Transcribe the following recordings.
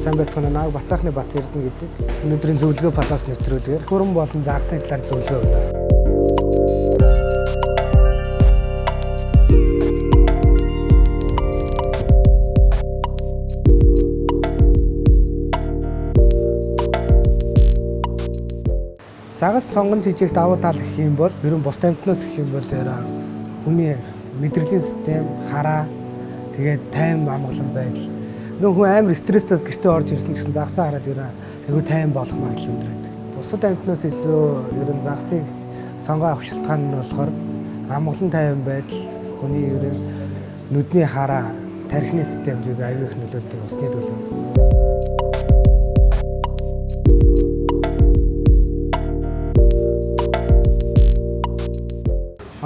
Сайн байцгаана нааг Бацаахны Бат Эрдэнэ гэдэг. Өнөөдрийн зөвлөгөө подкаст нэвтрүүлгээр хөрөн болон загасны талаар зөвлөгөө өгнө. Загас сонгон жижиг давуу тал гэх юм бол ерөн бус тамхинаас гэх юм бол хүний мэдрэлийн систем, хараа, тэгээд тайван амгалан байдал. Хүн амар стресстэй гэртээ орж ирсэн ч гэсэн загсаа хараад айгүй тайван болох магадлал өндөр байдаг. Бусад тамхинаас илүү ерөн загсыг сонгоо авах шалтгаан нь болохоор амгалан тайван байдал, хүний ерөн нүдний хараа, тархины системд айгүй их нөлөөлдөг усны төлөв.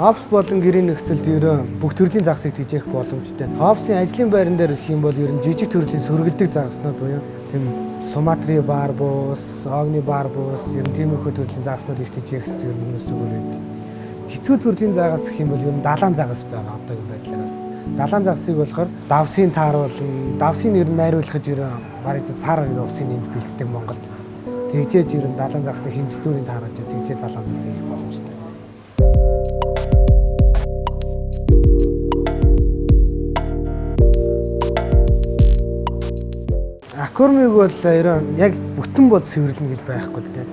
Хопс болон гэрийн нөхцөлд бүх төрлийн загсыг тэжээх боломжтой. Хопсын ажлын байран дээр гэх юм бол жижиг төрлийн сүргэлдэг загаснууд буюу тийм Суматри барбус, Огни барбус, тиймэрхүү төрлийн загаснууд их тэжээх юмнаас зүгээр байдаг. Хэцүү төрлийн загас гэх юм бол далайн загас байгаа одоогийн байдлаар. Далайн загсыг болохоор давсын тааруулна, давсыг найруулахж бараг сар усын энд бэлддэг Монголд. Тэгжээж далайн загсны хэмжлтүүрийн тааруулж тэгжээ далайн загсыг хийх боломжтой. Аквариумыг бол яг бүтэн бод цэвэрлэнэ гэж байхгүй л дээ.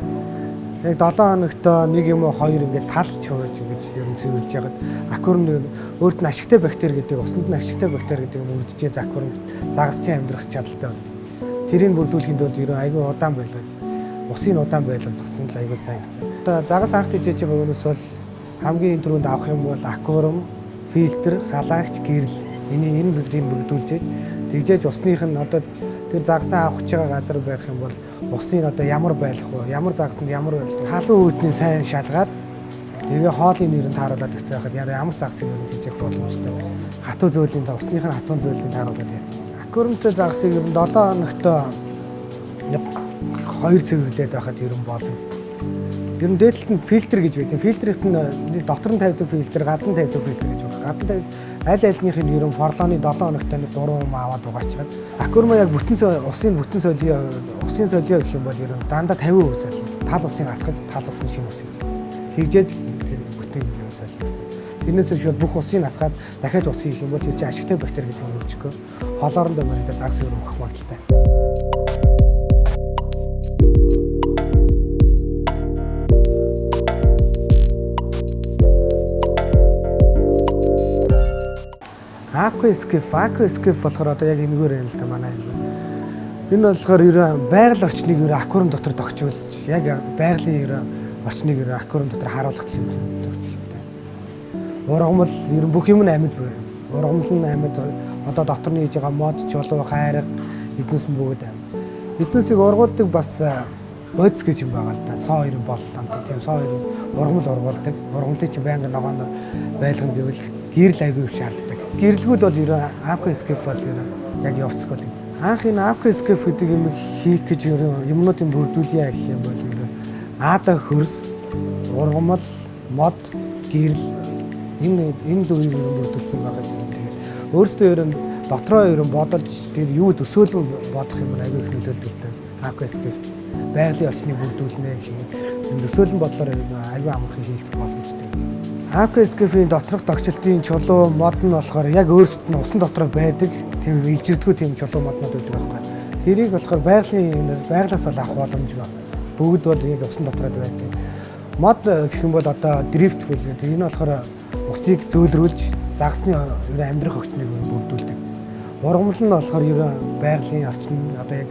Яг 7 хоногт нэг юм уу хоёр ингээд талж хөөж ингэж цэвэрлж ягаад аквариумны өөрт нь ашигтай бактери гэдэг, усанд нь ашигтай бактери гэдэг нь үржиж аквариум загасчин амьдрах чадaltaй байна. Тэрийг бүрдүүлэхэд бол айгүй удаан байлгаж, усын удаан байлгацсан л айгүй сайн гэсэн. Одоо загас анх тийж байгаа өнөөс бол хамгийн түрүүнд авах юм бол аквариум, фильтр, халагч, гэрэл энэ бүгдийг бүрдүүлж тэгжээж усных нь одоо тэр загсаа авах байгаа газар байх юм бол усын одоо ямар байх вэ? Ямар загсанд ямар байх вэ? Халуун үүдний сайн шалгаад тэгээ хоолын нэрийг тааруулаад өгч байхад ямар загсыг хийх боломжтой. Хатуу зөөлөлийн усных нь хатуун зөөлөлийн тааруулаад яах. Аквариумтай загсыг 7 хоногт 2 цэвэрлээд байхад болно. Дээдлэлт нь фильтр гэж байдаг. Фильтрт нь дотор нь тавьдаг фильтр, гадна нь тавьдаг фильтр гэж байна. Гадна аль альнийх нь формлооны 7 хоногт 3 аваад угаачаад аквариум яг усын бүтэн соёлын гэх юм бол дандаа 50% соёл. Тал усын асгаж тал усын шин ус гэж. Тэгжээд бүтэн юм соёл. Тэрнээс биш бүх усыг асгаад дахиад ус хийх юм бол тэр чинь ашигтай бактери гэдэг нь үүсчихөө. Холоорондоо мөрөдө загас өрөх магадлалтай. Aquascape болохоор одоо яг энэгээр юм л та манай юм. Энэ болохоор байгаль орчныг аквариум дотор тогтчулж яг байгалийн орчныг аквариум дотор харуулах юм тохиолдолтой. Ургамал бүх юм нь амьд байна. Ургамал нь амьд одоо дотор нь хийж байгаа мод, чулуу, хайрга эднээс нь бүгд амьд. Эднээсийг ургуулдаг бас бодис гэж юм байгаа л да. Соо хоёр болтонтой тийм соо хоёр ургамал ургуулдаг. Ургамлыг чи байнга ногоон байлгана гэвэл гэрэл аягүй их шаарддаг. Гэрлгүүд бол Aquascape бол яг явцгүй л. Анх энэ Aquascape гэдэг юм хийх гэж юмнуудын бүрдүүлээ гэх юм бол аада хөрс, ургамал, мод, гэрэл энэ дөрвийг бүрдүүлсэн байгаа юм. Тэгэхээр өөрөөсөө дотроо бодолж тэр юу төсөөлөн бодох юм аягүй их нөлөөлдөг. Aquascape байгалийн орчныг бүрдүүлнэ гэх юм. Төсөөлөн бодлоор аягүй амархан хийх боломжтой. Aquascape-ийн доторх тогтчлтын чулуу мод нь болохоор яг өөрсдөд нь усан дотор байдаг тийм илжирдэггүй тийм чулуу моднууд байдаг байхгүй. Тэрийг болохоор байгалаас бол авах боломж байна. Бүгд бол яг усан дотор байдаг. Мод гэх юм бол одоо дрифт фул гэдэг. Энэ болохоор усыг зөөлрүүлж загасны амьдрах орчныг бүрдүүлдэг. Ургамал нь болохоор байгалийн орчин одоо яг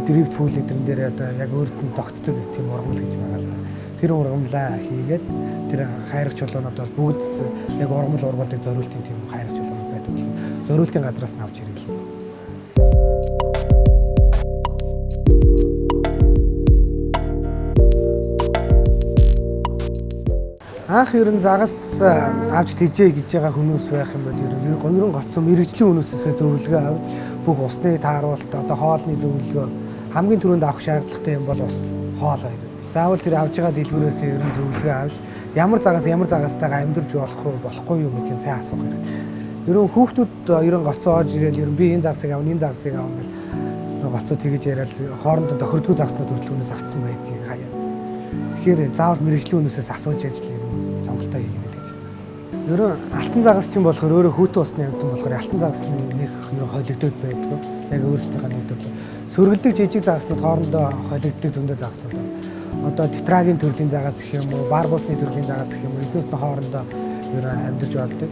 дрифт фул эдэн дээр одоо яг өөрт нь тогтдог тийм ургамал гэж байгаа л да. Тэр ургамлаа хийгээд тэр хайрах чулуунууд бол бүгд яг ургамал ургуулдаг зориултын тийм хайрах чулуунууд байдаг. Зориултын гадраас нь авч ирэл. Анх загас авч тийжээ гэж байгаа хүмүүс байх юм бол гойрон голцсон мэрэгжлийн хүмүүсээс зөвлөгөө авч бүх усны тааруулалт одоо хоолны зөвлөгөө хамгийн түрүүнд авах шаардлагатай юм бол ус, хоол хоёр. Заавал тэр авж байгаа дэлгүүрээс зөвлөгөө авч ямар загастайгаа амьдрж болохгүй юу гэдгийг сайн асуух хэрэгтэй. Ерөн хүүхдүүд ерөн голцоож ирээл ерөн би энэ загсыг авна, энэ загсыг авна гэл голцоо тэгэж яриад хоорондоо тохирдгүй загснууд хөдөлгөөнөөс авцсан байдгийг хаяа. Тэгэхээр заавал мэрэгжлийн үнээсээс асууж ажил ерөн сонголтоо хийгээд гэж. Ерөн алтан загас чинь болохоор өөрөө хүүтэн усны амьтан болохоор алтан загасны нэг ерөн холигдоод байдаг. Яг өөрсдийнхээ нэг төр сөргөлдөг жижиг загаснууд хоорондоо холигддог зөндөө загаснууд. Одоо тетрагийн төрлийн загас гэх юм уу, барбусны төрлийн загас гэх юм уу, эднээс нь хоорондоо ерөн амьдарч болдог.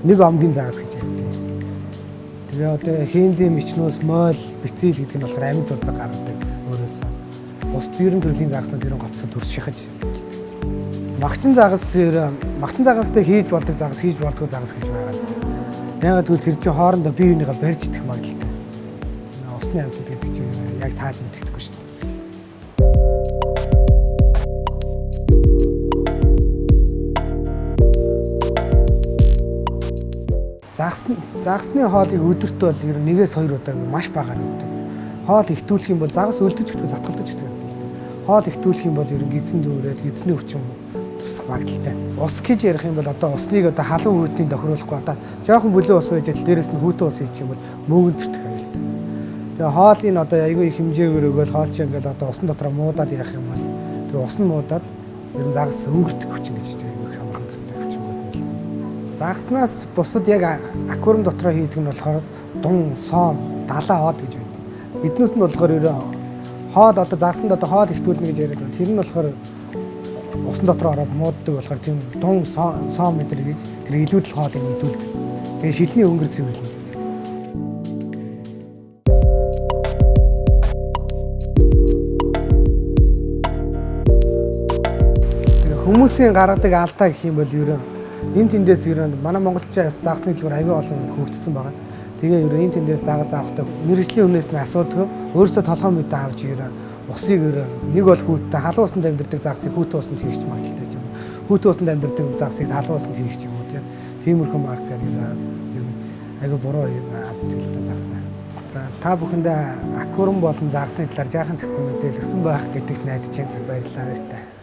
Нэг омгийн загас гэж ярьдаг. Тэгээ одоо хээндийн мичнөөс мойл, бицэл гэдэг нь болохоор амин зузаг гаргадаг өөрөөсөө. Бус ерөн төрлийн загаснууд ерөн гоцсоо төрс шахаж. Магчин загастай хийж болдог загас, хийж болдгоо загас гэж байгаа. Ягаад гэвэл тэр чинь хоорондоо бие бинийгээ барьж идэх магадлалтай. Усны амьтад гэдэг чинь яг таад мэддэхгүй шүү дээ. Загасны хоолыг өдөрт бол ер нь 1-2 удаа маш багаар өгдөг. Хоол ихтүүлэх юм бол загас өлдөж өгдөг, затгалдаж өгдөг. Хоол ихтүүлэх юм бол ер нь гидсэн дүүрээд гидсний өвчин тусах магадлалтай. Ус гэж ярих юм бол одоо усныг одоо халуун хүйтийн тохируулахгүй одоо жоохон бүлээн ус байж дээрээс нь хүүтэн ус хийчих юм бол мөөгөн зэртэх аюултай. Тэгээ хоолыг одоо аягүй их хэмжээгээр өгөөл хоол чинь ингээд одоо усан дотроо муудаад яах юм бол тэр ус нь муудаад ер нь загас өнгөртөх хүчин гэж аягүй хамгаалах хэрэгтэй хүчин байна. Загаснаас бусад яг аквариум дотроо хийдэг нь болохоор дун, соом, далаа хоод гэж байна. Биднээс нь болохоор ерөө хоол одоо загсанд одоо хоол ихтүүлнэ гэж яриад байна. Тэр нь болохоор усан дотроо ороод мууддаг болохоор тийм дун, соом мэдэр гэж тэр илүүдэл хоолыг мэдүүлдэг. Тэгээ шилний өнгөр цэвэрлэнэ. Хүмүүсийн гаргадаг алдаа гэх юм бол ерөө энэ тэндээс ерөө манай монголчууд загсны дэлгүүр аягүй олон хөгжсөн байгаа. Тэгээ ерөө энэ тэндээс загас авахдаг мэрэгжлийн үнээс нь асуудаг. Өөрөөсөө толгой мэдээ авч ерөө усыг ерөө нэг бол хүүттэй халуун усанд амьдардаг загсыг хүүтэн усанд хийгч магадлалтай юм. Хүүтэн усанд амьдардаг загсыг халуун усанд хийгч юм уу тийм. Тиймэрхүү маркаар ерөө аягүй буруу юм авдаг л да загсаа. За та бүхэндээ аквариум болон загсны талаар жаахан ч гэсэн мэдээлэл өгсөн байх гэдэгт найдаж байна. Баярлалаа.